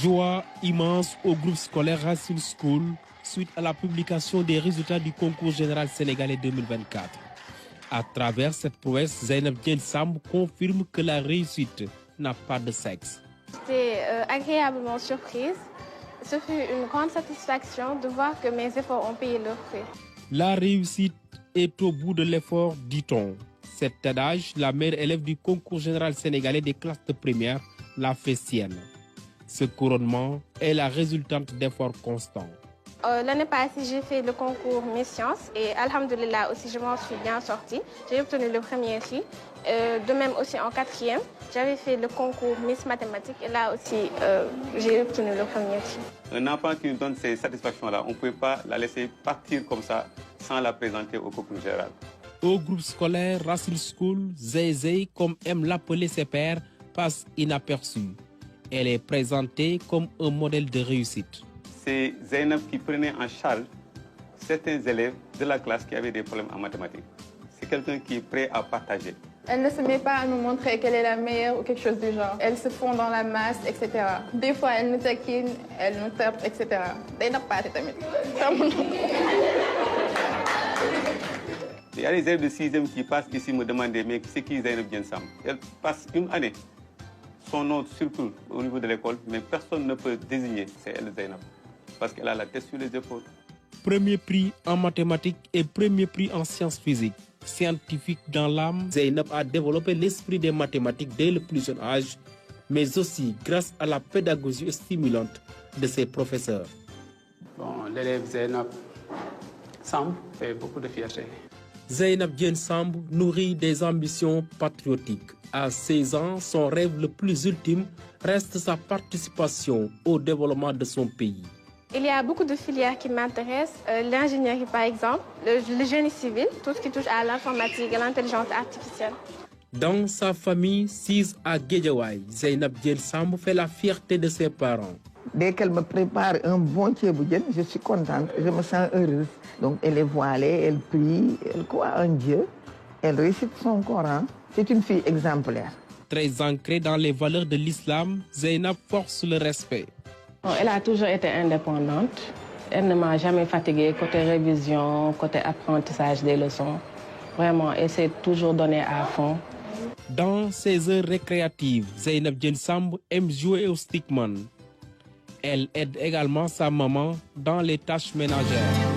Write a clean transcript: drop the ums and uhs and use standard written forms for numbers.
Joie immense au groupe scolaire Racine School suite à la publication des résultats du concours général sénégalais 2024. À travers cette prouesse, Zeynab Diène Samb confirme que la réussite n'a pas de sexe. J'étais agréablement surprise. Ce fut une grande satisfaction de voir que mes efforts ont payé leurs fruits. La réussite est au bout de l'effort, dit-on. Cet adage, la meilleure élève du concours général sénégalais des classes de première l'a fait sienne. Ce couronnement est la résultante d'efforts constants. L'année passée, j'ai fait le concours Miss Sciences et alhamdoulilah aussi, je m'en suis bien sortie. J'ai obtenu le premier prix. De même aussi en quatrième, j'avais fait le concours Miss Mathématiques et là aussi, j'ai obtenu le premier prix. Un enfant qui nous donne ces satisfactions-là, on ne peut pas la laisser partir comme ça sans la présenter au concours général. Au groupe scolaire Racine School, Zézé, comme aiment l'appeler ses pairs, passe inaperçue. Elle est présentée comme un modèle de réussite. C'est Zeynab qui prenait en charge certains élèves de la classe qui avaient des problèmes en mathématiques. C'est quelqu'un qui est prêt à partager. Elle ne se met pas à nous montrer qu'elle est la meilleure ou quelque chose du genre. Elle se fond dans la masse, etc. Des fois, elle nous taquine, elle nous tape, etc. Zeynab pas tamit. Il y a des élèves de 6e qui passent ici me demander mais c'est qui Zeynab Diène Samb. Elle passe une année. Son nom circule au niveau de l'école, mais personne ne peut désigner c'est elle Zeynab. Parce qu'elle a la tête sur les épaules. Premier prix en mathématiques et premier prix en sciences physiques. Scientifique dans l'âme, Zeynab a développé l'esprit des mathématiques dès le plus jeune âge, mais aussi grâce à la pédagogie stimulante de ses professeurs. Bon, l'élève Zeynab Samb fait beaucoup de fierté. Zeynab Diène Samb nourrit des ambitions patriotiques. À 16 ans, son rêve le plus ultime reste sa participation au développement de son pays. Il y a beaucoup de filières qui m'intéressent. L'ingénierie par exemple, le génie civil, tout ce qui touche à l'informatique et l'intelligence artificielle. Dans sa famille, sise à Guédiawaye, Zeynab Diène Samb fait la fierté de ses parents. Dès qu'elle me prépare un bon thieboudienne, je suis contente, je me sens heureuse. Donc elle est voilée, elle prie, elle croit en Dieu, elle récite son Coran. C'est une fille exemplaire. Très ancrée dans les valeurs de l'islam, Zeynab force le respect. Elle a toujours été indépendante. Elle ne m'a jamais fatiguée côté révision, côté apprentissage des leçons. Vraiment, elle s'est toujours donnée à fond. Dans ses heures récréatives, Zeynab Diène Samb aime jouer au stickman. Elle aide également sa maman dans les tâches ménagères.